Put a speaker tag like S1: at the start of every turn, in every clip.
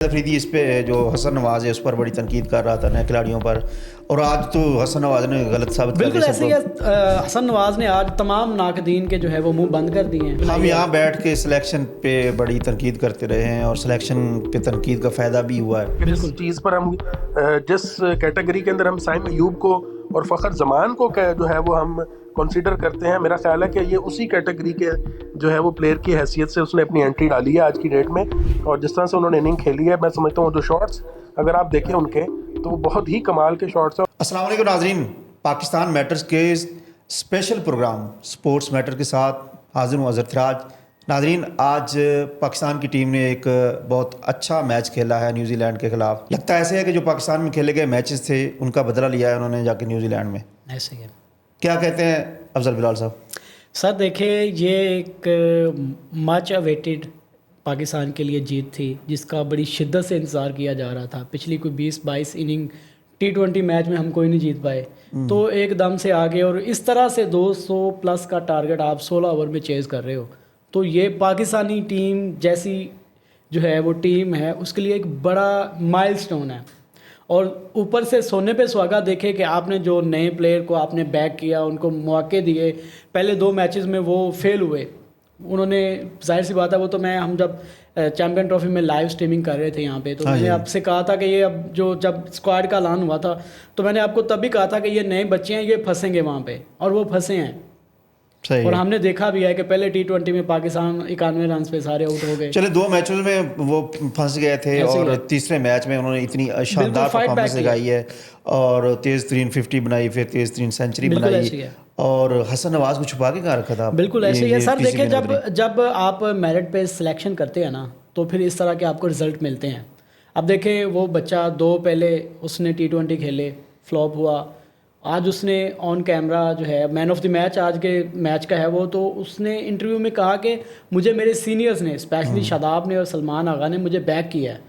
S1: अफरीदी इस पे जो हसन नवाज है उस पर बड़ी तनकीद कर रहा था नए खिलाड़ियों पर, और आज तो हसन नवाज ने गलत साबित कर
S2: बिल्कुल
S1: दिया
S2: ऐसे ही
S1: सबको।
S2: है। हसन नवाज ने आज तमाम नाकदीन के जो है वो मुंह बंद कर दिए हैं।
S1: हम यहाँ बैठ के सिलेक्शन पे बड़ी तनकीद करते रहे हैं और सिलेक्शन पे तनकीद का फ़ायदा भी हुआ है।
S3: जिस चीज़ पर हम जिस कैटेगरी के अंदर हम साइम अयूब को और फ़खर जमान को जो है वो हम कंसीडर करते हैं, मेरा ख्याल है कि ये उसी कैटेगरी के जो है वो प्लेयर की हैसियत से उसने अपनी एंट्री डाली है आज की डेट में। और जिस तरह से उन्होंने इनिंग खेली है, मैं समझता हूँ जो शॉट्स अगर आप देखें उनके तो वो बहुत ही कमाल के शॉट्स हैं।
S1: अस्सलाम वालेकुम नाज़रीन, पाकिस्तान मैटर्स के स्पेशल प्रोग्राम स्पोर्ट्स मैटर के साथ हाजिर हूँ अज़हर थराज। नाज़रीन, आज पाकिस्तान की टीम ने एक बहुत अच्छा मैच खेला है न्यूजीलैंड के ख़िलाफ़। लगता ऐसे है कि जो पाकिस्तान में खेले गए मैचेस थे उनका बदला लिया है उन्होंने जाके न्यूजीलैंड में।
S2: ऐसे ही है।
S1: क्या कहते हैं अफजल बिलाल साहब?
S2: सर देखिए, ये एक मच अवेटेड पाकिस्तान के लिए जीत थी जिसका बड़ी शिद्दत से इंतज़ार किया जा रहा था। पिछली कोई 20-22 इनिंग T20 मैच में हम कोई नहीं जीत पाए, तो एकदम से आगे और इस तरह से 200 प्लस का टारगेट आप 16 ओवर में चेज़ कर रहे हो, तो ये पाकिस्तानी टीम जैसी जो है वो टीम है उसके लिए एक बड़ा माइलस्टोन है। और ऊपर से सोने पे सुहागा देखे कि आपने जो नए प्लेयर को आपने बैक किया, उनको मौके दिए। पहले 2 मैचेस में वो फेल हुए, उन्होंने जाहिर सी बात है वो तो हम जब चैम्पियन ट्रॉफी में लाइव स्ट्रीमिंग कर रहे थे यहाँ पे, तो मैंने आपसे कहा था कि ये अब जब स्क्वाड का ऐलान हुआ था तो मैंने आपको तब भी कहा था कि ये नए बच्चे हैं, ये फंसेंगे वहाँ पे, और वो फंसे हैं।
S1: सही
S2: और
S1: है।
S2: हमने देखा भी है कि पहले T20 में पाकिस्तान 91 रन पे सारे आउट हो गए।
S1: चले 2 मैचों में वो फंस गए थे और तीसरे मैच में उन्होंने इतनी शानदार परफॉर्मेंस दिखाई है और तेज़ तरीन 50 बनाई, फिर तेज़ तरीन सेंचुरी बनाई, और हसन नवाज को छुपा के कहाँ रखा था।
S2: बिल्कुल ऐसे ही है सर। देखिए, जब आप मेरिट पे सिलेक्शन करते हैं ना, तो फिर इस तरह के आपको रिजल्ट मिलते हैं। अब देखें, वो बच्चा 2 पहले उसने T20 खेले, फ्लॉप हुआ। आज उसने ऑन कैमरा जो है मैन ऑफ द मैच आज के मैच का है वो, तो उसने इंटरव्यू में कहा कि मुझे मेरे सीनियर्स ने, स्पेशली शादाब ने और सलमान आगा ने मुझे बैक किया है,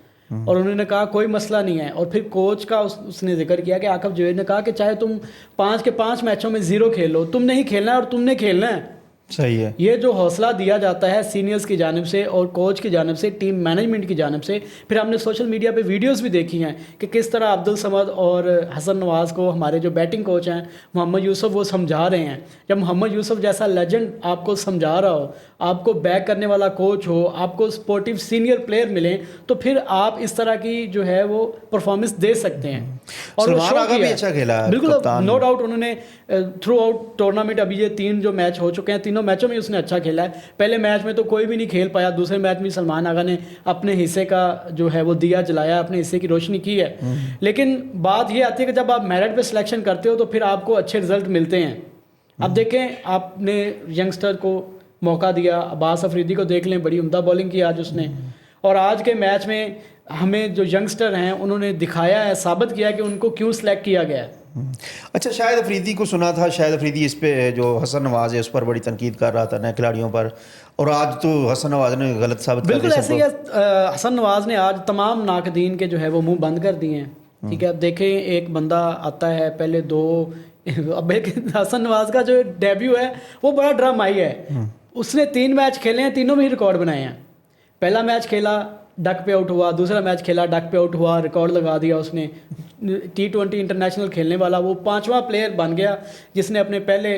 S2: और उन्होंने कहा कोई मसला नहीं है। और फिर कोच का उसने जिक्र किया कि आकब जुबैर ने कहा कि चाहे तुम 5 के 5 मैचों में 0 खेल लो, तुम नहीं खेलना है और तुमने खेलना है।
S1: सही है।
S2: ये जो हौसला दिया जाता है सीनियर्स की जानिब से और कोच की जानिब से, टीम मैनेजमेंट की जानिब से। फिर हमने सोशल मीडिया पे वीडियोस भी देखी हैं कि किस तरह अब्दुल समद और हसन नवाज़ को हमारे जो बैटिंग कोच हैं मोहम्मद यूसुफ वो समझा रहे हैं। जब मोहम्मद यूसुफ जैसा लेजेंड आपको समझा रहा हो, आपको बैक करने वाला कोच हो, आपको स्पोर्टिव सीनियर प्लेयर मिले, तो फिर आप इस तरह की जो है वो परफॉर्मेंस दे सकते हैं। और
S1: सलमान आगा भी अच्छा खेला है,
S2: बिल्कुल,
S1: कप्तान।
S2: No doubt. उन्होंने थ्रू आउट टूर्नामेंट अभी ये 3 जो मैच हो चुके हैं, तीनों मैचों में उसने अच्छा खेला है। पहले मैच में तो कोई भी नहीं खेल पाया, दूसरे मैच में सलमान आगा ने अपने हिस्से का जो है वो दिया जलाया, अपने हिस्से की रोशनी की है। लेकिन बात ये आती है कि जब आप मेरिट पे सिलेक्शन करते हो तो फिर आपको अच्छे रिजल्ट मिलते हैं। अब देखें, आपने यंगस्टर को मौका दिया, अब्बास अफरीदी को देख लें, बड़ी उम्दा बॉलिंग की आज उसने। और आज के मैच में हमें जो यंगस्टर हैं उन्होंने दिखाया है, साबित किया कि उनको क्यों सिलेक्ट किया गया है।
S1: अच्छा, शायद अफरीदी को सुना था, शायद अफरीदी इस पे जो हसन नवाज है उस पर बड़ी तनकीद कर रहा था नए खिलाड़ियों पर, और आज तो हसन नवाज ने गलत साबित कर दिया।
S2: बिल्कुल ऐसे ही है। हसन नवाज ने आज तमाम नाकदीन के जो है वो मुंह बंद कर दिए हैं। ठीक है, अब देखें, एक बंदा आता है पहले 2 अब एक हसन नवाज का जो डेब्यू है वो बड़ा ड्रामाई है। उसने 3 मैच खेले हैं, तीनों में ही रिकॉर्ड बनाए हैं। पहला मैच खेला, डक पे आउट हुआ, दूसरा मैच खेला, डक पे आउट हुआ, रिकॉर्ड लगा दिया उसने। T20 इंटरनेशनल खेलने वाला वो 5वां प्लेयर बन गया जिसने अपने पहले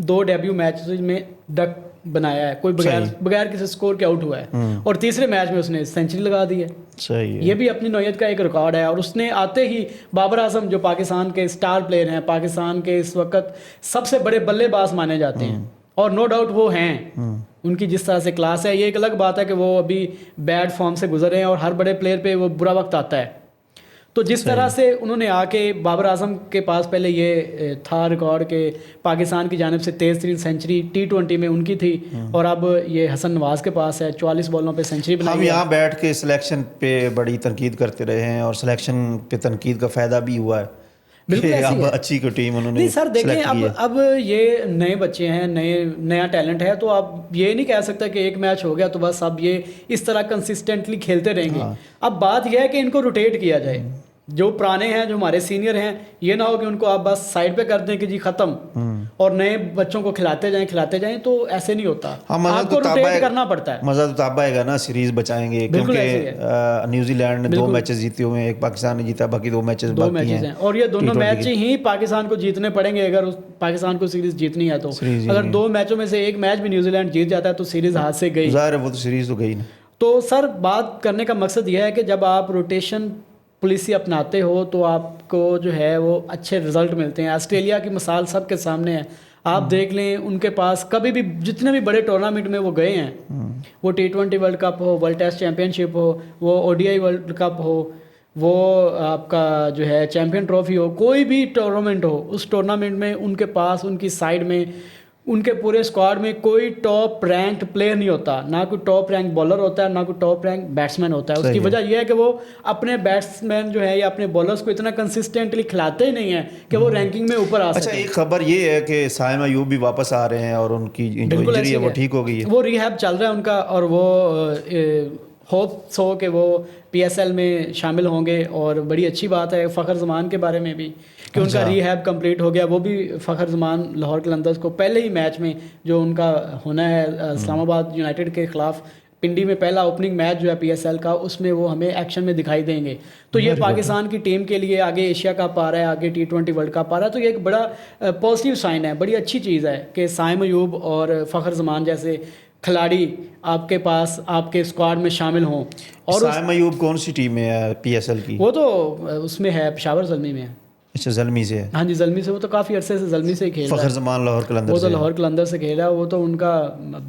S2: 2 डेब्यू मैच में डक बनाया है, कोई बगैर किसी स्कोर के आउट हुआ है। और तीसरे मैच में उसने सेंचुरी लगा दी है।
S1: सही है।
S2: ये भी अपनी नौयत का एक रिकॉर्ड है। और उसने आते ही बाबर आजम जो पाकिस्तान के स्टार प्लेयर हैं, पाकिस्तान के इस वक्त सबसे बड़े बल्लेबाज माने जाते हैं, और नो डाउट वो हैं, उनकी जिस तरह से क्लास है, ये एक अलग बात है कि वो अभी बैड फॉर्म से गुजर रहे हैं और हर बड़े प्लेयर पे वो बुरा वक्त आता है। तो जिस तरह से उन्होंने आके, बाबर आजम के पास पहले ये था रिकॉर्ड के पाकिस्तान की जानिब से तेज़ तरीन सेंचुरी T20 में उनकी थी, और अब ये हसन नवाज के पास है, 44 बॉलों पे सेंचुरी बनाई।
S1: हम यहाँ बैठ के सिलेक्शन पे बड़ी तनकीद करते रहे हैं और सिलेक्शन पे तनकीद का फ़ायदा भी हुआ है।
S2: बिल्कुल
S1: अब अच्छी को टीम उन्होंने
S2: नहीं सर, देखें, अब ये नए बच्चे हैं, नया टैलेंट है, तो आप ये नहीं कह सकते कि एक मैच हो गया तो बस अब ये इस तरह कंसिस्टेंटली खेलते रहेंगे। अब बात यह है कि इनको रोटेट किया जाए। जो पुराने हैं, जो हमारे सीनियर हैं, ये ना हो कि उनको आप बस साइड पे कर दें कि जी ख़त्म, और नए बच्चों को खिलाते जाएं, तो ऐसे नहीं होता।
S1: हाँ, मज़ा
S2: आपको
S1: तो तब
S2: रोटेट
S1: आएगा,
S2: करना पड़ता है।
S1: मज़ा तो तब आएगा ना, सीरीज बचाएंगे,
S2: बिल्कुल
S1: क्योंकि
S2: ऐसे ही है।
S1: न्यूजीलैंड ने 2
S2: बिल्कुल।
S1: मैचेस जीते हुए हैं, एक पाकिस्तान ने जीता, बाकी 2 मैचेस
S2: 2
S1: बाकी
S2: मैचेस
S1: हैं
S2: हैं और ये दोनों
S1: T20
S2: मैच
S1: के।
S2: ही पाकिस्तान को जीतने पड़ेंगे अगर उस पाकिस्तान को सीरीज़ जीतनी है तो।
S1: सीरीज
S2: अगर
S1: जीतनी
S2: 2 मैचों में से एक मैच भी न्यूजीलैंड जीत जाता है तो सीरीज़ हाथ से गई।
S1: ज़ाहिर है, वो तो सीरीज तो गई ना।
S2: तो सर, बात करने का मकसद यह है कि जब आप रोटेशन पॉलिसी अपनाते हो तो आपको जो है वो अच्छे रिजल्ट मिलते हैं। ऑस्ट्रेलिया की मिसाल सबके सामने है, आप देख लें, उनके पास कभी भी जितने भी बड़े टूर्नामेंट में वो गए हैं, वो T20 वर्ल्ड कप हो, वर्ल्ड टेस्ट चैंपियनशिप हो, वो ODI वर्ल्ड कप हो, वो आपका जो है चैंपियन ट्रॉफी हो, कोई भी टूर्नामेंट हो, उस टूर्नामेंट में उनके पास, उनकी साइड में, उनके पूरे स्क्वाड में कोई टॉप रैंक प्लेयर नहीं होता, ना कोई टॉप रैंक बॉलर होता है, ना कोई टॉप रैंक बैट्समैन होता है। उसकी वजह यह है कि वो अपने बैट्समैन जो है या अपने बॉलर्स को इतना कंसिस्टेंटली खिलाते ही नहीं है कि वो रैंकिंग में ऊपर आ
S1: अच्छा,
S2: सके।
S1: एक खबर ये है कि साइम अयूब भी वापस आ रहे हैं और उनकी जो
S2: बिल्कुल
S1: इंजरी
S2: ऐसे
S1: है
S2: ही
S1: वो
S2: है।
S1: ठीक हो गई है।
S2: वो रिहैब चल रहा है उनका, और वो होप्स हो कि वो PSL में शामिल होंगे, और बड़ी अच्छी बात है फ़खर ज़मान के बारे में भी कि उनका
S1: अच्छा।
S2: रिहैब कंप्लीट हो गया। वो भी फ़खर ज़मान लाहौर कलंदर्स को पहले ही मैच में जो उनका होना है इस्लामाबाद यूनाइटेड के ख़िलाफ़, पिंडी में पहला ओपनिंग मैच जो है PSL का, उसमें वो हमें एक्शन में दिखाई देंगे। तो ये पाकिस्तान की टीम के लिए आगे एशिया कप आ रहा है, आगे T20 वर्ल्ड कप आ रहा है, तो ये एक बड़ा पॉजिटिव साइन है, बड़ी अच्छी चीज़ है कि साइम अयूब और फ़खर ज़मान जैसे खिलाड़ी आपके पास, आपके स्क्वाड में शामिल हों। और
S1: साइम अयूब कौन सी टीम में है PSL की?
S2: वो तो उसमें है, पेशावर ज़ल्मी में है।
S1: अच्छा, ज़ल्मी से है।
S2: हाँ जी, ज़ल्मी से, वो तो काफ़ी अरसे से ज़ल्मी से ही खेल रहा
S1: फ़खर
S2: है।
S1: ज़मान लाहौर कलंदर
S2: वो
S1: से
S2: तो
S1: है।
S2: लाहौर कलंदर से खेल रहा है, वो तो उनका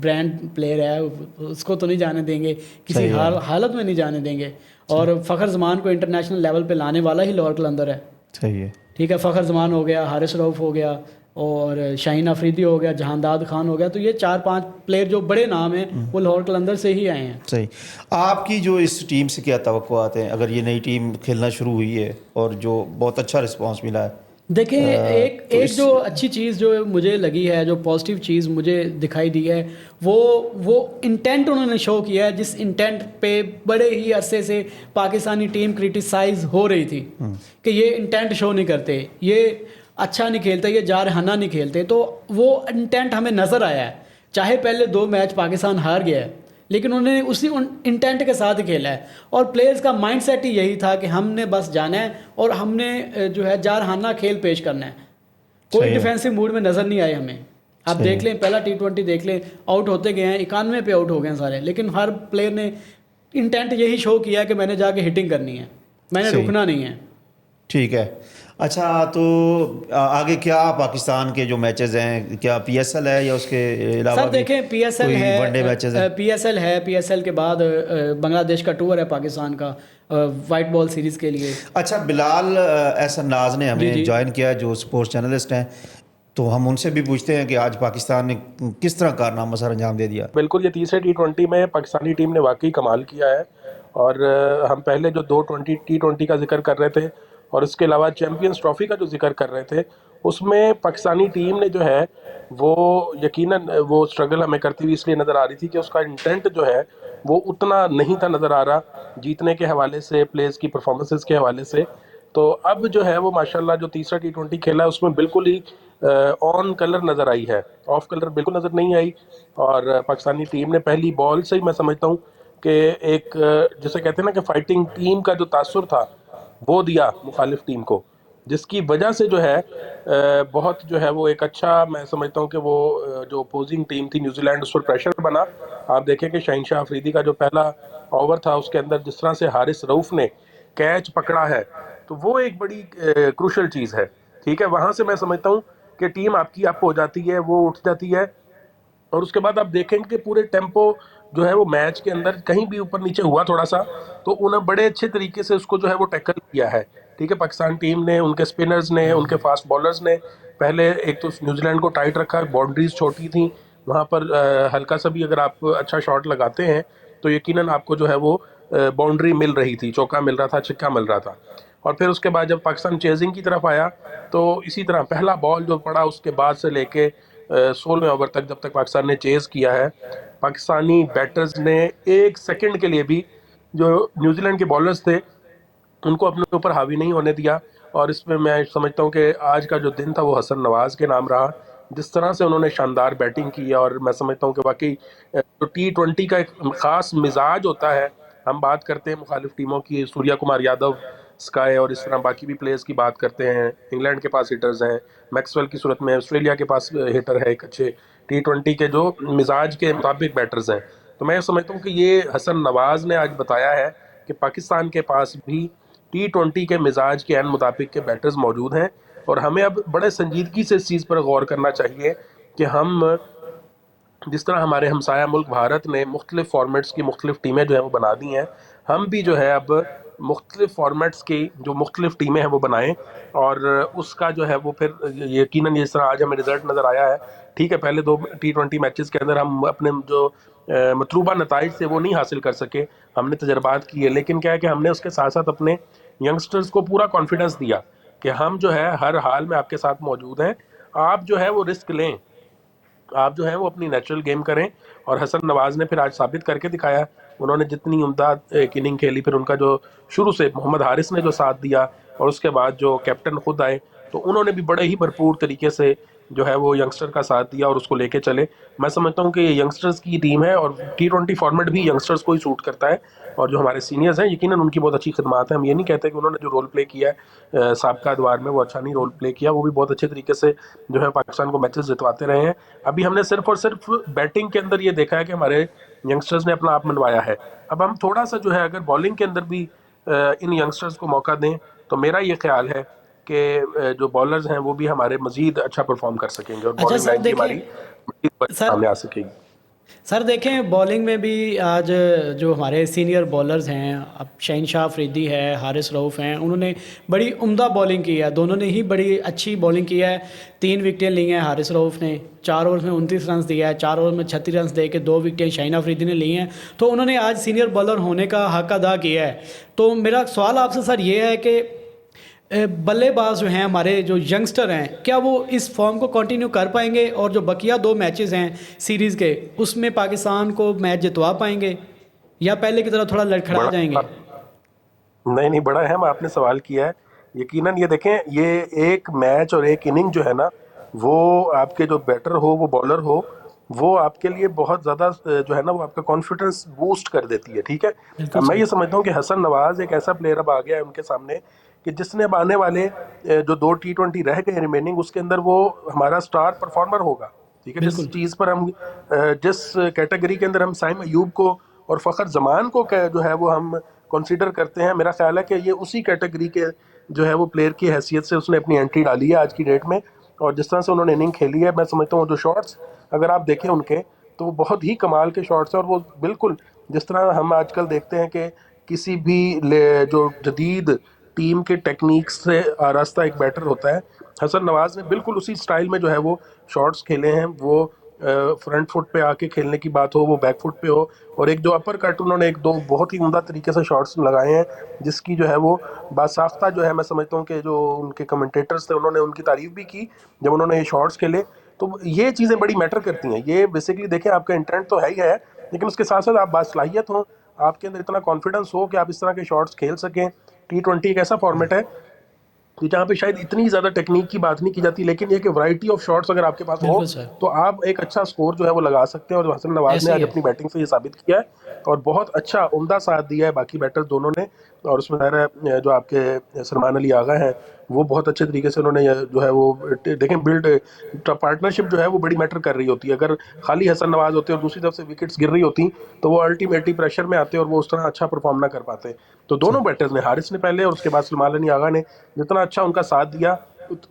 S2: ब्रांड प्लेयर है, उसको तो नहीं जाने देंगे, किसी
S1: सही है।
S2: हालत में नहीं जाने देंगे। और फ़खर ज़मान को इंटरनेशनल लेवल पे लाने वाला ही लाहौर कलंदर है।
S1: सही है।
S2: ठीक है, फ़खर ज़मान हो गया, हारिस रऊफ़ हो गया, और शाहीन अफरीदी हो गया, जहांदाद खान हो गया, तो ये 4-5 प्लेयर जो बड़े नाम हैं वो लाहौर कलंदर से ही आए हैं।
S1: सही। आपकी जो इस टीम से क्या तवक्कुआत हैं, अगर ये नई टीम खेलना शुरू हुई है और जो बहुत अच्छा रिस्पांस मिला है?
S2: देखें, एक
S1: तो
S2: एक जो अच्छी चीज़ जो मुझे लगी है, जो पॉजिटिव चीज़ मुझे दिखाई दी है, वो इंटेंट उन्होंने शो किया है, जिस इंटेंट पे बड़े ही अरसे से पाकिस्तानी टीम क्रिटिसाइज हो रही थी कि ये इंटेंट शो नहीं करते, ये अच्छा नहीं खेलते, ये जारहाना नहीं खेलते। तो वो इंटेंट हमें नज़र आया है, चाहे पहले 2 मैच पाकिस्तान हार गया है, लेकिन उन्होंने उसी इंटेंट के साथ ही खेला है। और प्लेयर्स का माइंडसेट ही यही था कि हमने बस जाना है और हमने जो है जारहाना खेल पेश करना है। कोई डिफेंसिव मूड में नज़र नहीं आए हमें। आप देख लें, पहला T20 देख लें, आउट होते गए हैं, 91 पे आउट हो गए हैं सारे, लेकिन हर प्लेयर ने इंटेंट यही शो किया कि मैंने जाके हिटिंग करनी है, मैंने रुकना नहीं है।
S1: ठीक है। अच्छा, तो आगे क्या पाकिस्तान के जो मैचेस हैं, क्या PSL है या उसके अलावा
S2: सर देखें, PSL
S1: कोई
S2: है,
S1: वनडे मैचेस हैं?
S2: PSL के बाद बांग्लादेश का टूर है पाकिस्तान का, वाइट बॉल सीरीज़ के लिए।
S1: अच्छा, बिलाल एहसन नाज ने हमें ज्वाइन किया, जो स्पोर्ट्स जर्नलिस्ट हैं, तो हम उनसे भी पूछते हैं कि आज पाकिस्तान ने किस तरह कारनामा सर अंजाम दे दिया।
S3: बिल्कुल, ये तीसरे T20 में पाकिस्तानी टीम ने वाकई कमाल किया है। और हम पहले जो 2 T20 का जिक्र कर रहे थे और इसके अलावा चैम्पियंस ट्रॉफी का जो जिक्र कर रहे थे, उसमें पाकिस्तानी टीम ने जो है वो यकीनन वो स्ट्रगल हमें करती हुई इसलिए नज़र आ रही थी कि उसका इंटेंट जो है वो उतना नहीं था नज़र आ रहा, जीतने के हवाले से, प्लेयर्स की परफॉर्मेंसेस के हवाले से। तो अब जो है वो माशाल्लाह जो तीसरा T20 खेला है उसमें बिल्कुल ही ऑन कलर नज़र आई है, ऑफ कलर बिल्कुल नज़र नहीं आई। और पाकिस्तानी टीम ने पहली बॉल से ही, मैं समझता हूँ कि एक जैसे कहते हैं ना कि फाइटिंग टीम का जो तासुर था वो दिया मुखालिफ टीम को, जिसकी वजह से जो है बहुत जो है वो एक अच्छा, मैं समझता हूँ कि वो जो अपोजिंग टीम थी न्यूजीलैंड, उस पर प्रेशर बना। आप देखें कि शहनशाह अफरीदी का जो पहला ओवर था उसके अंदर जिस तरह से हारिस रऊफ ने कैच पकड़ा है, तो वो एक बड़ी क्रूशल चीज़ है। ठीक है, वहाँ से मैं समझता हूँ कि टीम आपकी अप हो जाती है, वो उठ जाती है। और उसके बाद आप देखेंगे कि पूरे टेम्पो जो है वो मैच के अंदर कहीं भी ऊपर नीचे हुआ थोड़ा सा, तो उन्हें बड़े अच्छे तरीके से उसको जो है वो टैकल किया है। ठीक है, पाकिस्तान टीम ने, उनके स्पिनर्स ने, उनके फास्ट बॉलर्स ने पहले एक तो न्यूजीलैंड को टाइट रखा, बाउंड्रीज छोटी थी वहाँ पर, हल्का सा भी अगर आप अच्छा शॉट लगाते हैं तो यकीनन आपको जो है वो बाउंड्री मिल रही थी, चौका मिल रहा था, छक्का मिल रहा था। और फिर उसके बाद जब पाकिस्तान चेजिंग की तरफ आया तो इसी तरह पहला बॉल जो पड़ा उसके बाद से लेके 16वें ओवर तक जब तक पाकिस्तान ने चेज़ किया है, पाकिस्तानी बैटर्स ने एक सेकंड के लिए भी, जो न्यूजीलैंड के बॉलर्स थे उनको अपने ऊपर हावी नहीं होने दिया। और इसमें मैं समझता हूँ कि आज का जो दिन था वो हसन नवाज के नाम रहा। जिस तरह से उन्होंने शानदार बैटिंग की, और मैं समझता हूँ कि वाकई जो T20 का एक खास मिजाज होता है। हम बात करते हैं मुखालिफ टीमों की, सूर्या कुमार यादव, स्काई और इस तरह बाकी भी प्लेयर्स की बात करते हैं। इंग्लैंड के पास हिटर्स हैं, मैक्सवेल की सूरत में ऑस्ट्रेलिया के पास हिटर है एक अच्छे T20 के जो मिजाज के मुताबिक बैटर्स हैं। तो मैं समझता हूँ कि ये हसन नवाज ने आज बताया है कि पाकिस्तान के पास भी T20 के मिजाज के एन मुताबिक के बैटर्स मौजूद हैं। और हमें अब बड़े संजीदगी से इस चीज़ पर गौर करना चाहिए कि हम जिस तरह हमारे हमसाया मुल्क भारत ने मुख्तलिफ फॉर्मेट्स की मुख्तलिफ टीमें जो है वो बना दी हैं, हम भी जो है अब मुख्तलिफ फॉर्मेट्स की जो मुख्तलिफ टीमें हैं वो बनाएं। और उसका जो है वो फिर यकीनन जिस तरह आज हमें रिजल्ट नज़र आया है, ठीक है पहले 2 T20 मैचेस के अंदर हम अपने जो मतलूबा नताइज से वो नहीं हासिल कर सके, हमने तजर्बात किए, लेकिन क्या है कि हमने उसके साथ साथ अपने यंगस्टर्स को पूरा कॉन्फिडेंस दिया कि हम जो है हर हाल में आपके साथ मौजूद हैं। आप जो है वो रिस्क लें, आप जो है वो अपनी नेचुरल गेम करें। और हसन नवाज ने फिर आज साबित करके दिखाया। उन्होंने जितनी उम्दा एक इनिंग खेली, फिर उनका जो शुरू से मोहम्मद हारिस ने जो साथ दिया और उसके बाद जो कैप्टन खुद आए, तो उन्होंने भी बड़े ही भरपूर तरीके से जो है वो यंगस्टर का साथ दिया और उसको लेके चले। मैं समझता हूँ कि ये यंगस्टर्स की टीम है और T20 फॉर्मेट भी यंगस्टर्स को ही सूट करता है। और जो हमारे सीनियर्स हैं यकीनन उनकी बहुत अच्छी खिदमात है। हम ये नहीं कहते कि उन्होंने जो रोल प्ले किया है साबका अदवार में वो अच्छा नहीं रोल प्ले किया, वो भी बहुत अच्छे तरीके से जो है पाकिस्तान को मैचेस जितवाते रहे हैं। अभी हमने सिर्फ और सिर्फ बैटिंग के अंदर ये देखा है कि हमारे यंगस्टर्स ने अपना आप मनवाया है। अब हम थोड़ा सा जो है अगर बॉलिंग के अंदर भी इन यंगस्टर्स को मौका दें, तो मेरा ये ख्याल है कि जो बॉलर्स हैं वो भी हमारे मजीद अच्छा परफॉर्म कर सकेंगे और
S2: अच्छा
S3: बॉलिंग
S2: सर
S3: लाइन भी हमारी
S2: देखें,
S3: मजीद
S2: सर
S3: सामने आ सकेगी।
S2: सर देखें बॉलिंग में भी आज जो हमारे सीनियर बॉलर्स हैं, अब शहनशाह अफरीदी है, हारिस रऊफ़ हैं, उन्होंने बड़ी उम्दा बॉलिंग की है। दोनों ने ही बड़ी अच्छी बॉलिंग की है। 3 विकेटें ली हैं हारिस रऊफ़ ने, 4 ओवर में 29 रन दिया है, 4 ओवर में 36 रन दे के 2 विकेटें शहनशाह अफरीदी ने ली हैं। तो उन्होंने आज सीनियर बॉलर होने का हक अदा किया है। तो मेरा सवाल आपसे सर ये है कि बल्लेबाज जो हैं हमारे जो यंगस्टर हैं, क्या वो इस फॉर्म को कंटिन्यू कर पाएंगे और जो बकिया 2 मैचेस हैं सीरीज़ के उसमें पाकिस्तान को मैच जितवा पाएंगे, या पहले की तरह थोड़ा लड़खड़ा जाएंगे?
S3: बड़ा नहीं नहीं, बड़ा अहम आपने सवाल किया है। यकीनन ये देखें, ये एक मैच और एक इनिंग जो है ना, वो आपके जो बैटर हो वो बॉलर हो, वो आपके लिए बहुत ज़्यादा जो है ना वो आपका कॉन्फिडेंस बूस्ट कर देती है। ठीक है,
S2: बिल्कुल
S3: अब मैं
S2: सर।
S3: ये समझता हूँ कि हसन नवाज एक ऐसा प्लेयर अब आ गया है उनके सामने कि जिसने अब आने वाले जो 2 T20 रह गए रिमेनिंग, उसके अंदर वो हमारा स्टार परफॉर्मर होगा। ठीक है, जिस
S2: बिल्कुल
S3: चीज़ पर हम जिस कैटेगरी के अंदर हम साइम अयूब को और फ़खर जमान को जो है वो हम कंसीडर करते हैं, मेरा ख्याल है कि ये उसी कैटेगरी के जो है वो प्लेयर की हैसियत से उसने अपनी एंट्री डाली है आज की डेट में। और जिस तरह से उन्होंने इनिंग खेली है, मैं समझता हूँ जो शॉट्स अगर आप देखें उनके, तो वो बहुत ही कमाल के शॉट्स हैं। और वो बिल्कुल जिस तरह हम आजकल देखते हैं कि किसी भी जो जदीद टीम के टेक्निक्स से आरास्ता एक बैटर होता है, हसन नवाज ने बिल्कुल उसी स्टाइल में जो है वो शॉट्स खेले हैं। वो फ्रंट फुट पे आके खेलने की बात हो, वो बैक फुट पे हो, और एक जो अपर कट उन्होंने एक दो बहुत ही उम्दा तरीके से शॉट्स लगाए हैं, जिसकी जो है वो बासाख्ता जो है मैं समझता हूँ कि जो उनके कमेंटेटर्स थे उन्होंने उनकी तारीफ भी की जब उन्होंने ये शॉट्स खेले। तो ये चीज़ें बड़ी मैटर करती हैं। ये बेसिकली देखें, आपका इंटेंट तो है ही है, लेकिन उसके साथ साथ आप बासलाहियत हो, आपके अंदर इतना कॉन्फिडेंस हो कि आप इस तरह के शॉट्स खेल सकें। T20 एक ऐसा फॉर्मेट है कि जहाँ पे शायद इतनी ज़्यादा टेक्निक की बात नहीं की जाती, लेकिन ये कि वैरायटी ऑफ शॉट्स अगर आपके पास हो
S2: बिल्कुल सर,
S3: तो आप एक अच्छा स्कोर जो है वो लगा सकते हैं। और हसन नवाज ने
S2: ऐसे ही
S3: आज
S2: है।
S3: अपनी बैटिंग से ये साबित किया है और बहुत अच्छा उम्दा साथ दिया है बाकी बैटर दोनों ने। और उसमें ज़ाहिर है जो आपके सलमान अली आगा हैं, वो बहुत अच्छे तरीके से उन्होंने जो है वो देखें बिल्ड पार्टनरशिप जो है वो बड़ी मैटर कर रही होती है। अगर खाली हसन नवाज होते और दूसरी तरफ से विकेट्स गिर रही होती, तो वो अल्टीमेटली प्रेशर में आते और वो उस तरह अच्छा परफॉर्म ना कर पाते। तो दोनों बैटर्स ने, हारिस ने पहले और उसके बाद सलमान अली आगा ने, जितना अच्छा उनका साथ दिया,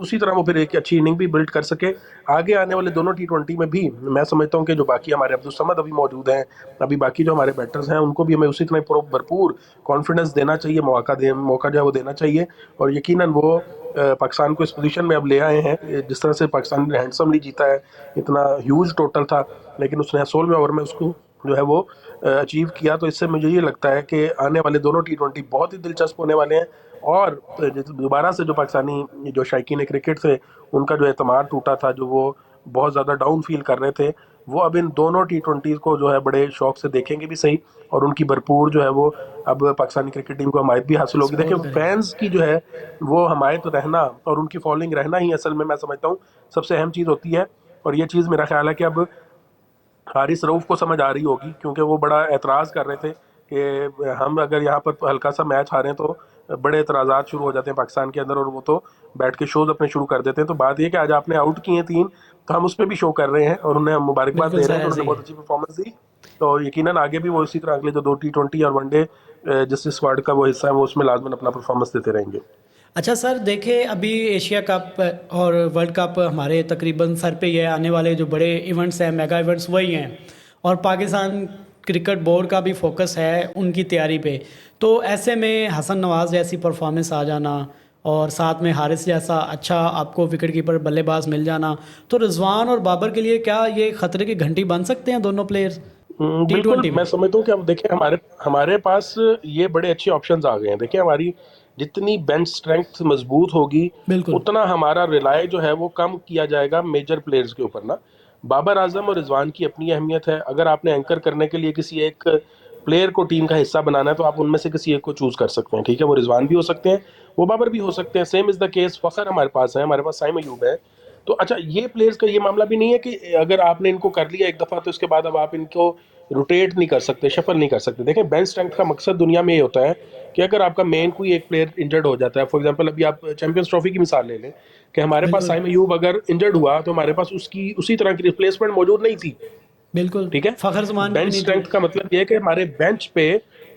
S3: उसी तरह वो फिर एक अच्छी इनिंग भी बिल्ड कर सके। आगे आने वाले दोनों T20 में भी मैं समझता हूँ कि जो बाकी हमारे अब्दुल समद अभी मौजूद हैं, अभी बाकी जो हमारे बैटर्स हैं, उनको भी हमें उसी तरह भरपूर कॉन्फिडेंस देना चाहिए, मौका जो है वो देना चाहिए। और यकीनन वो पाकिस्तान को इस पोजीशन में अब ले आए हैं। जिस तरह से पाकिस्तान ने हैंडसमली जीता है, इतना ह्यूज टोटल था, लेकिन उसने 16वें ओवर में उसको जो है वो अचीव किया। तो इससे मुझे ये लगता है कि आने वाले दोनों T20 बहुत ही दिलचस्प होने वाले हैं। और दोबारा से जो पाकिस्तानी जो शायकीन क्रिकेट से उनका जो एतमाद टूटा था, जो वो बहुत ज़्यादा डाउन फील कर रहे थे, वो अब इन दोनों T20 को जो है बड़े शौक से देखेंगे भी सही, और उनकी भरपूर जो है वो अब पाकिस्तानी क्रिकेट टीम को हमायत भी हासिल होगी। देखिए
S2: सपोर्ट करेंगे।
S3: फैंस की जो है वो हमायत रहना और उनकी फॉलोइंग रहना ही असल में मैं समझता हूँ सबसे अहम चीज़ होती है। और ये चीज़ मेरा ख्याल है कि अब हारिस रऊफ को समझ आ रही होगी, क्योंकि वो बड़ा एतराज़ कर रहे थे कि हम अगर यहाँ पर हल्का सा मैच हारें तो बड़े एतराज़ात शुरू हो जाते हैं पाकिस्तान के अंदर, और वो तो बैठ के शोज़ अपने शुरू कर देते हैं। तो बात ये कि आज आपने आउट किए 3, तो हम उस पर भी शो कर रहे हैं और उन्हें हम मुबारकबाद
S2: बिल्कुल
S3: दे रहे
S2: सर,
S3: हैं कि
S2: ऐसे
S3: उन्होंने
S2: ही
S3: बहुत
S2: है।
S3: अच्छी परफॉर्मेंस दी। तो यकीनन आगे भी वो इसी तरह अगले जो 2 T20 और वनडे जिस स्क्वाड का वो हिस्सा है वो उसमें लाजमन अपना परफॉर्मेंस देते रहेंगे।
S2: अच्छा सर, देखें अभी एशिया कप और वर्ल्ड कप हमारे तकरीबन सर पे ही है। आने वाले जो बड़े इवेंट्स हैं, मेगा इवेंट्स वही हैं, और पाकिस्तान क्रिकेट बोर्ड का भी फोकस है उनकी तैयारी पे। तो ऐसे में हसन नवाज जैसी परफॉर्मेंस आ जाना और साथ में हारिस जैसा अच्छा आपको विकेट कीपर बल्लेबाज मिल जाना, तो रिजवान और बाबर के लिए क्या ये खतरे की घंटी बन सकते हैं दोनों प्लेयर्स टी
S3: बिल्कुल,
S2: ट्वेंटी
S3: मैं
S2: में?
S3: समझता हूँ कि अब देखिए हमारे हमारे पास ये बड़े अच्छे ऑप्शंस आ गए हैं। देखिए हमारी जितनी बेंच स्ट्रेंथ मजबूत होगी,
S2: बिल्कुल।
S3: उतना हमारा रिलाय जो है वो कम किया जाएगा मेजर प्लेयर्स के ऊपर ना। बाबर आजम और रिजवान की अपनी अहमियत है। अगर आपने एंकर करने के लिए किसी एक प्लेयर को टीम का हिस्सा बनाना है तो आप उनमें से किसी एक को चूज कर सकते हैं, ठीक है। वो रिजवान भी हो सकते हैं, वो बाबर भी हो सकते हैं। सेम इज द केस फखर हमारे पास है, हमारे पास साइम अयूब है। तो अच्छा, ये प्लेयर्स का ये मामला भी नहीं है कि अगर आपने इनको कर लिया एक दफा तो इसके बाद अब आप इनको रोटेट नहीं कर सकते, शफल नहीं कर सकते। देखें बेंच स्ट्रेंथ का मकसद दुनिया में ये होता है कि अगर आपका मेन कोई एक प्लेयर इंजर्ड हो जाता है, फॉर एग्जांपल अभी आप चैंपियंस ट्रॉफी की मिसाल ले लें कि हमारे पास
S2: बिल्कुल।
S3: साइम अयूब अगर इंजर्ड हुआ तो हमारे पास उसकी उसी तरह की रिप्लेसमेंट मौजूद नहीं थी,
S2: बिल्कुल।
S3: ठीक है।
S2: फ़खर ज़मान की भी
S3: बेंच
S2: नहीं थी।
S3: स्ट्रेंथ का मतलब ये है कि हमारे बेंच पे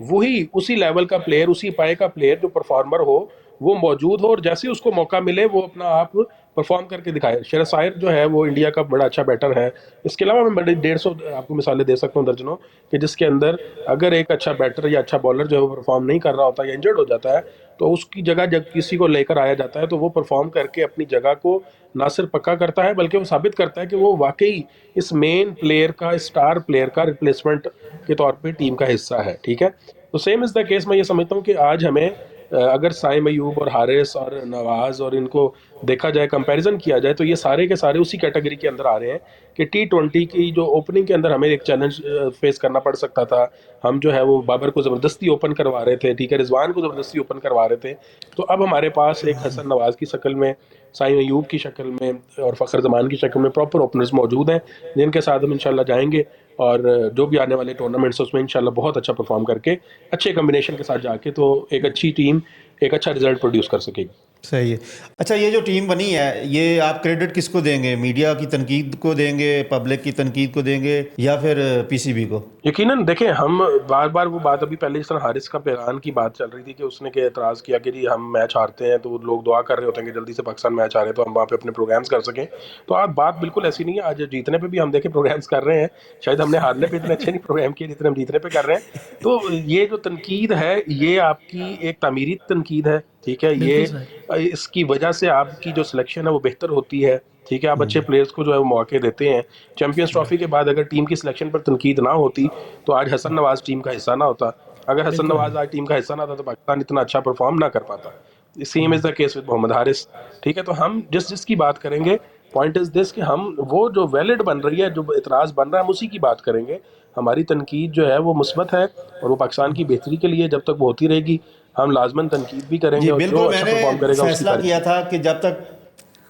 S3: वही उसी लेवल का प्लेयर, उसी पाए का प्लेयर जो परफॉर्मर हो वो मौजूद हो, और जैसे ही उसको मौका मिले वो अपना आप परफॉर्म करके दिखाए। शेरशायर शायर जो है वो इंडिया का बड़ा अच्छा बैटर है। इसके अलावा मैं बड़े 150 आपको मिसालें दे सकता हूँ दर्जनों, कि जिसके अंदर अगर एक अच्छा बैटर या अच्छा बॉलर जो है वो परफॉर्म नहीं कर रहा होता या इंजर्ड हो जाता है तो उसकी जगह जब किसी को लेकर आया जाता है तो वो परफॉर्म करके अपनी जगह को ना सिर्फ पक्का करता है बल्कि वो साबित करता है कि वो वाकई इस मेन प्लेयर का, स्टार प्लेयर का रिप्लेसमेंट के तौर पे टीम का हिस्सा है, ठीक है। तो सेम इज द केस मैं ये समझता हूँ कि आज हमें अगर साइम अयूब और हारिस और नवाज और इनको देखा जाए, कंपैरिजन किया जाए, तो ये सारे के सारे उसी कैटेगरी के अंदर आ रहे हैं कि T20 की जो ओपनिंग के अंदर हमें एक चैलेंज फेस करना पड़ सकता था। हम जो है वो बाबर को ज़बरदस्ती ओपन करवा रहे थे, ठीक है, रिजवान को ज़बरदस्ती ओपन करवा रहे थे। तो अब हमारे पास एक हसन नवाज की शक्ल में, साइम अयूब की शक्ल में और फ़खर ज़मान की शक्ल में प्रॉपर ओपनर्स मौजूद हैं, जिनके साथ हम इंशाल्लाह जाएंगे और जो भी आने वाले टूर्नामेंट्स उसमें इंशाल्लाह बहुत अच्छा परफॉर्म करके अच्छे कम्बिनेशन के साथ जाके तो एक अच्छी टीम एक अच्छा रिजल्ट प्रोड्यूस कर सकेगी।
S1: सही है। अच्छा, ये जो टीम बनी है ये आप क्रेडिट किसको देंगे? मीडिया की तनकीद को देंगे, पब्लिक की तनकीद को देंगे, या फिर पीसीबी को?
S3: यकीनन देखें, हम बार बार वो बात अभी पहले जिस तरह हारिस का बयान की बात चल रही थी कि उसने के एतराज़ किया कि जी हम मैच हारते हैं तो लोग दुआ कर रहे होते हैं कि जल्दी से पाकिस्तान मैच हारे तो हम वहाँ पे अपने प्रोग्राम्स कर सकें। तो आज बात बिल्कुल ऐसी नहीं है। आज जीतने पे भी हम देखें प्रोग्राम्स कर रहे हैं, शायद हमने हारने पे इतने अच्छे नहीं प्रोग्राम किए जितने हम जीतने पे कर रहे हैं। तो ये जो तनकीद है ये आपकी एक तामीरी तनकीद है, ठीक है। ये
S2: बिल्कुल सर।
S3: इसकी वजह से आपकी जो सिलेक्शन है वो बेहतर होती है, ठीक है। आप अच्छे प्लेयर्स को जो है वो मौके देते हैं। चैंपियंस ट्रॉफी के बाद अगर टीम की सिलेक्शन पर तनकीद ना होती तो आज हसन नवाज टीम का हिस्सा ना होता। अगर हसन
S2: बिल्कुल।
S3: नवाज आज टीम का हिस्सा ना होता तो पाकिस्तान इतना अच्छा परफॉर्म ना कर पाता। Same is the case with Mohammad Haris, ठीक है। तो हम जिस जिसकी बात करेंगे, पॉइंट इज दिस कि हम वो जो वैलिड बन रही है, जो इतराज़ बन रहा है, हम उसी की बात करेंगे। हमारी तनकीद जो है वो मुस्बत है और वो पाकिस्तान की बेहतरी के लिए, जब तक वो होती रहेगी हम लाजमन तनकीद भी करेंगे
S1: जी
S3: और जो
S1: बिल्कुल,
S3: अच्छा
S1: मैंने
S3: परफॉर्म करेगा उसकी
S1: फैसला
S3: तारीफ
S1: किया
S3: करेंगे।
S1: था कि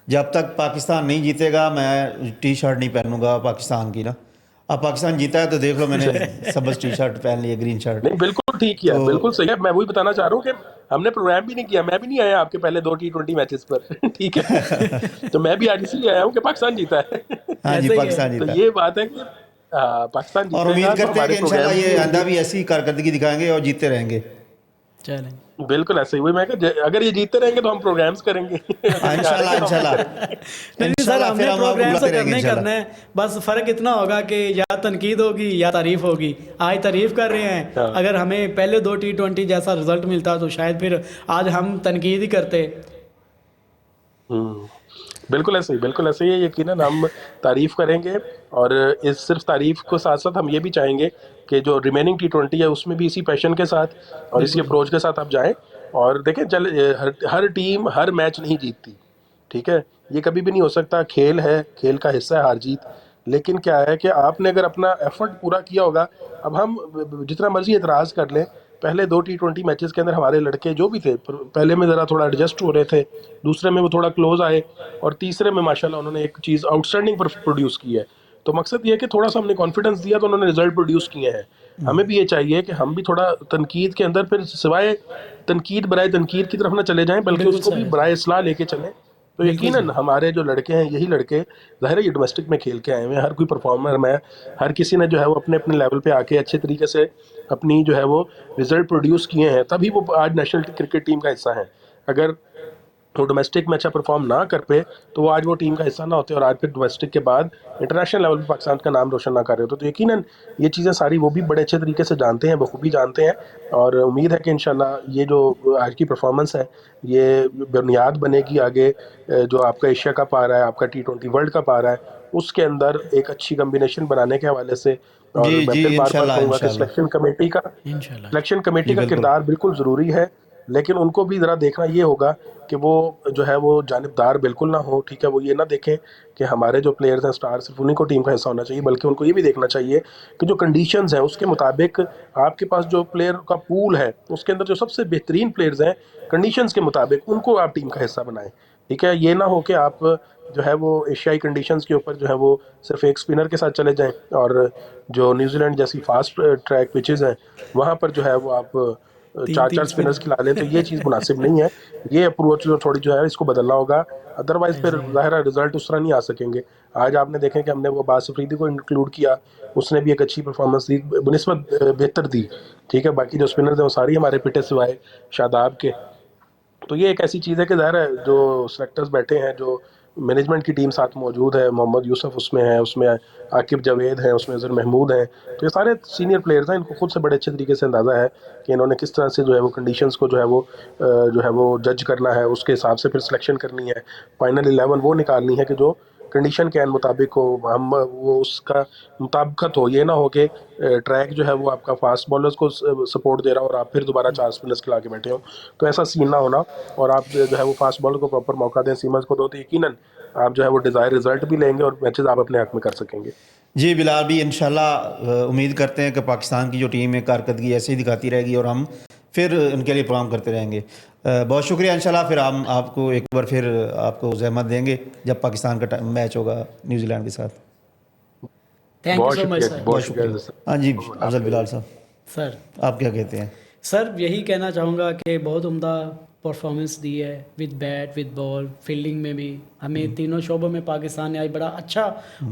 S1: जब तक पाकिस्तान नहीं जीतेगा मैं टी शर्ट नहीं पहनूंगा पाकिस्तान की ना। अब पाकिस्तान जीता है तो देख लो, मैंने सब्ज़ टी शर्ट पहन ली है, ग्रीन शर्ट।
S3: नहीं, बिल्कुल ठीक किया,
S1: तो
S3: बिल्कुल सही है। मैं वही बताना चाह रहा हूँ कि हमने प्रोग्राम भी नहीं किया, मैं भी नहीं आया आपके पहले 2 T20 मैचेस पर ठीक है। तो मैं भी आज इसलिए आया हूँ कि पाकिस्तान जीता है।
S1: हाँ जी,
S2: ऐसे ही है।
S1: पाकिस्तान
S3: तो
S1: जीता।
S3: ये बात है कि पाकिस्तान
S1: और उम्मीद
S3: जीतेगा तो
S1: करते हैं
S3: हमारे
S1: कि इंशाल्लाह
S3: प्रोग्राम्स भी
S1: ये आइंदा
S3: होंगे।
S1: भी ऐसी कारकर्दगी दिखाएंगे और जीतते रहेंगे।
S2: चलें।
S3: बिल्कुल ऐसे ही, वही मैं अगर ये जीतते रहेंगे तो हम प्रोग्राम्स करेंगे
S1: हाँ,
S3: अगर ये
S1: इंशाल्लाह
S3: हारेंगे तो हम नहीं
S1: इंशाल्लाह
S3: करेंगे।
S2: नहीं नहीं सर,
S1: इंशाल्लाह फिर
S2: हमने
S1: हम आपको
S2: प्रोग्राम तो
S1: बुलाते रहेंगे
S2: करना ही
S1: इंशाल्लाह।
S2: करना है। बस फ़र्क इतना होगा कि या तनकीद होगी या तारीफ होगी। आज तारीफ कर रहे हैं,
S3: हाँ।
S2: अगर हमें पहले 2 T20 जैसा रिजल्ट मिलता तो शायद फिर आज हम तनकीद ही करते।
S3: हम्म, बिल्कुल ऐसे ही यकीनन हम तारीफ करेंगे। और इस सिर्फ तारीफ को साथ साथ हम ये भी चाहेंगे कि जो रिमेनिंग T20 है उसमें भी इसी पैशन के साथ और इसी
S2: बिल्कुल।
S3: अप्रोच के साथ आप जाएं। और देखें, हर टीम हर मैच नहीं जीतती, ठीक है। ये कभी भी नहीं हो सकता, खेल है, खेल का हिस्सा है हार जीत। लेकिन क्या है कि आपने अगर अपना एफर्ट पूरा किया होगा, अब हम जितना मर्जी एतराज़ कर लें, पहले 2 T20 मैचेस के अंदर हमारे लड़के जो भी थे, पहले में ज़रा थोड़ा एडजस्ट हो रहे थे, दूसरे में वो थोड़ा क्लोज आए, और तीसरे में माशाल्लाह उन्होंने एक चीज़ आउटस्टैंडिंग प्रोड्यूस की है। तो मकसद ये है कि थोड़ा सा हमने कॉन्फिडेंस दिया तो उन्होंने रिजल्ट प्रोड्यूस किए हैं। हमें भी ये चाहिए कि हम भी थोड़ा तनकीद के अंदर फिर सिवाय तनकीद बराए तनकीद की तरफ ना चले जाएं, बल्कि
S2: बिल्कुल
S3: उसको भी
S2: सर,
S3: बराए इस्लाह लेके चलें। तो
S2: बिल्कुल
S3: यकीनन
S2: सर।
S3: हमारे जो लड़के हैं, यही लड़के ज़ाहिर है ये डोमेस्टिक में खेल के आए हुए हैं, हर कोई परफॉर्मर में, हर किसी ने जो है वो अपने अपने लेवल पे आके अच्छे तरीके से अपनी जो है वो रिजल्ट प्रोड्यूस किए हैं, तभी वो आज नेशनल क्रिकेट टीम का हिस्सा हैं। अगर वो डोमेस्टिक में अच्छा परफॉर्म ना कर पे तो वो आज वो टीम का हिस्सा ना होते, और आज फिर डोमेस्टिक के बाद इंटरनेशनल लेवल पे पाकिस्तान का नाम रोशन ना कर रहे होते। तो यकीनन ये चीज़ें सारी वो भी बड़े अच्छे तरीके से जानते हैं, बखूबी जानते हैं, और उम्मीद है कि इंशाल्लाह ये जो आज की परफॉर्मेंस है ये बुनियाद बनेगी आगे जो आपका एशिया कप आ रहा है, आपका T20 वर्ल्ड कप आ रहा है, उसके अंदर एक अच्छी कम्बिनेशन बनाने के हवाले से।
S1: जी
S3: और मैं
S1: जी,
S3: फिर बार बार
S1: इंशाल्लाह
S3: कहूँगा कि
S1: इंशाल्लाह।
S2: इंशाल्लाह।
S3: सिलेक्शन कमेटी
S1: जी
S3: का
S1: बिल्कुल।
S3: किरदार बिल्कुल ज़रूरी है, लेकिन उनको भी ज़रा देखना ये होगा कि वो जो है वो जानिबदार बिल्कुल ना हो, ठीक है? वो ये ना देखें कि हमारे जो प्लेयर्स हैं स्टार, सिर्फ उन्हीं को टीम का हिस्सा होना चाहिए, बल्कि उनको ये भी देखना चाहिए कि जो कंडीशंस हैं उसके मुताबिक आपके पास जो प्लेयर का पूल है, उसके अंदर जो सबसे बेहतरीन प्लेयर्स हैं, कंडीशंस के मुताबिक उनको आप टीम का हिस्सा बनाएं, ठीक है? ये ना हो कि आप जो है वो एशियाई कंडीशंस के ऊपर जो है वो सिर्फ एक स्पिनर के साथ चले जाएं, और जो न्यूजीलैंड जैसी फास्ट ट्रैक पिचेस हैं वहाँ पर जो है वो आप चार
S2: 3-3
S3: चार स्पिनर्स खिला लें, तो ये चीज़
S2: स्पिनर।
S3: मुनासिब नहीं है। ये अप्रोच जो थोड़ी जो है इसको बदलना होगा, अदरवाइज फिर
S2: ऐसे ही।
S3: ज़ाहिर है रिजल्ट उस तरह नहीं आ सकेंगे। आज आपने देखें कि हमने वो अब्बास अफरीदी को इंक्लूड किया, उसने भी एक अच्छी परफॉर्मेंस दी, बनिस्बत बेहतर दी, ठीक है? बाकी जो स्पिनर्स हैं वो सारी हमारे पिटे सिवाय शादाब के। तो ये एक ऐसी चीज़ है कि ज़ाहिर है जो सेलेक्टर्स बैठे हैं, जो मैनेजमेंट की टीम साथ मौजूद है, मोहम्मद यूसुफ उसमें है, उसमें आकिब जावेद हैं, उसमें अज़हर महमूद हैं, तो ये सारे सीनियर प्लेयर्स हैं, इनको खुद से बड़े अच्छे तरीके से अंदाज़ा है कि इन्होंने किस तरह से जो है वो कंडीशंस को जो है वो जज करना है, उसके हिसाब से फिर सिलेक्शन करनी है, फाइनल 11 वो निकालनी है कि जो कंडीशन के मुताबिक हो, हम वो उसका मुताबिकत हो, ये ना हो कि ट्रैक जो है वो आपका फास्ट बॉलर्स को सपोर्ट दे रहा हो और आप फिर दोबारा 4 स्पिनर्स खिला के बैठे हो, तो ऐसा सीन ना होना, और आप जो है वो फास्ट बॉलर को प्रॉपर मौका दें, सीमर्स को दो, तो यकीनन आप जो है वो डिज़ायर रिजल्ट भी लेंगे और मैचेस आप अपने हक में कर सकेंगे।
S1: जी बिलाल भी इंशाल्लाह उम्मीद करते हैं कि पाकिस्तान की जो टीम है कारकर्दगी ऐसे ही दिखाती रहेगी और हम फिर उनके लिए प्रोग्राम करते रहेंगे। बहुत शुक्रिया। इंशाल्लाह फिर हम आपको एक बार फिर आपको ज़हमत देंगे जब पाकिस्तान का मैच होगा न्यूजीलैंड के साथ।
S2: थैंक यू
S3: बहुत
S2: सो मच
S3: शुक्रिया,
S2: सर।
S3: बहुत
S1: बहुत
S3: शुक्रिया
S1: शुक्रिया।
S3: सर।
S1: हाँ जी, अफजल
S3: आपने
S1: बिलाल साहब
S2: सर
S1: आप क्या कहते हैं?
S2: सर यही कहना चाहूँगा कि बहुत उम्दा परफॉर्मेंस दी है, with bat with ball, fielding में भी हमें तीनों शोबों में पाकिस्तान ने आज बड़ा अच्छा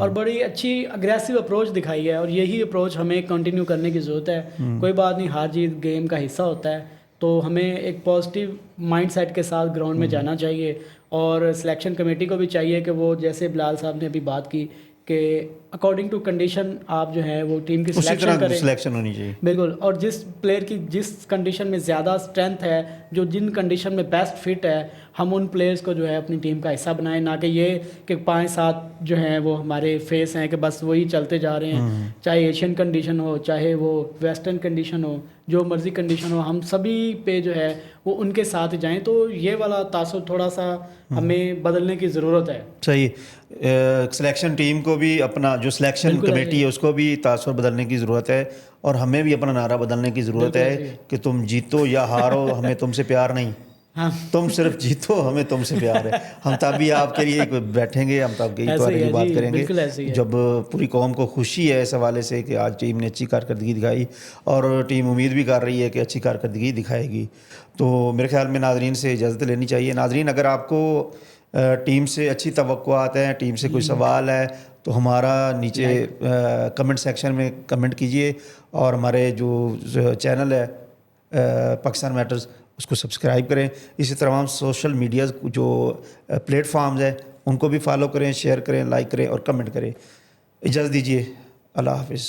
S2: और बड़ी अच्छी अग्रेसिव अप्रोच दिखाई है, और यही अप्रोच हमें कंटिन्यू करने की ज़रूरत है। कोई बात नहीं, हार जीत गेम का हिस्सा होता है, तो हमें एक पॉजिटिव माइंडसेट के साथ ग्राउंड में जाना चाहिए, और सिलेक्शन कमेटी को भी चाहिए कि वो जैसे बिलाल साहब ने अभी बात की कि अकॉर्डिंग टू कंडीशन आप जो है वो टीम की
S1: उसी
S2: सिलेक्शन
S1: तरह
S2: करें।
S1: सिलेक्शन होनी चाहिए।
S2: बिल्कुल, और जिस प्लेयर की जिस कंडीशन में ज़्यादा स्ट्रेंथ है, जो जिन कंडीशन में बेस्ट फिट है, हम उन प्लेयर्स को जो है अपनी टीम का हिस्सा बनाएं, ना कि ये कि 5-7 जो हैं वो हमारे फेस हैं कि बस वही चलते जा रहे हैं, चाहे एशियन कंडीशन हो, चाहे वो वेस्टर्न कंडीशन हो, जो मर्ज़ी कंडीशन हो, हम सभी पे जो है वो उनके साथ ही जाएं। तो ये वाला तासुर थोड़ा सा हमें बदलने की ज़रूरत है।
S1: सही। सिलेक्शन टीम को भी अपना जो सिलेक्शन
S2: बिल्कुल ऐसे
S1: कमेटी
S2: ही।
S1: है उसको भी तासुर बदलने की ज़रूरत है, और हमें भी अपना नारा बदलने की ज़रूरत
S2: बिल्कुल
S1: है
S2: ऐसे ही।
S1: कि तुम जीतो या हारो हमें तुमसे प्यार नहीं,
S2: हाँ,
S1: तुम सिर्फ जीतो हमें तुमसे प्यार है। हम तभी आपके लिए बैठेंगे, हम तब यही
S2: ऐसे
S1: बारे
S2: ही
S1: की
S2: है
S1: बात
S2: जी,
S1: करेंगे
S2: बिल्कुल ऐसे ही है।
S1: जब पूरी कौम को खुशी है इस हवाले से कि आज टीम ने अच्छी कारकर्दगी दिखाई, और टीम उम्मीद भी कर रही है कि अच्छी कारकर्दगी दिखाएगी। तो मेरे ख्याल में नाजरीन से इजाज़त लेनी चाहिए। नाजरीन, अगर आपको टीम से अच्छी तवक्कुआत हैं, टीम से कोई सवाल है, तो हमारा नीचे कमेंट सेक्शन में कमेंट कीजिए, और हमारे जो चैनल है पाकिस्तान मैटर्स उसको सब्सक्राइब करें। इसी तरह हम सोशल मीडिया जो प्लेटफॉर्म्स हैं उनको भी फॉलो करें, शेयर करें, लाइक करें और कमेंट करें। इजाज़त दीजिए, अल्लाह हाफिज़।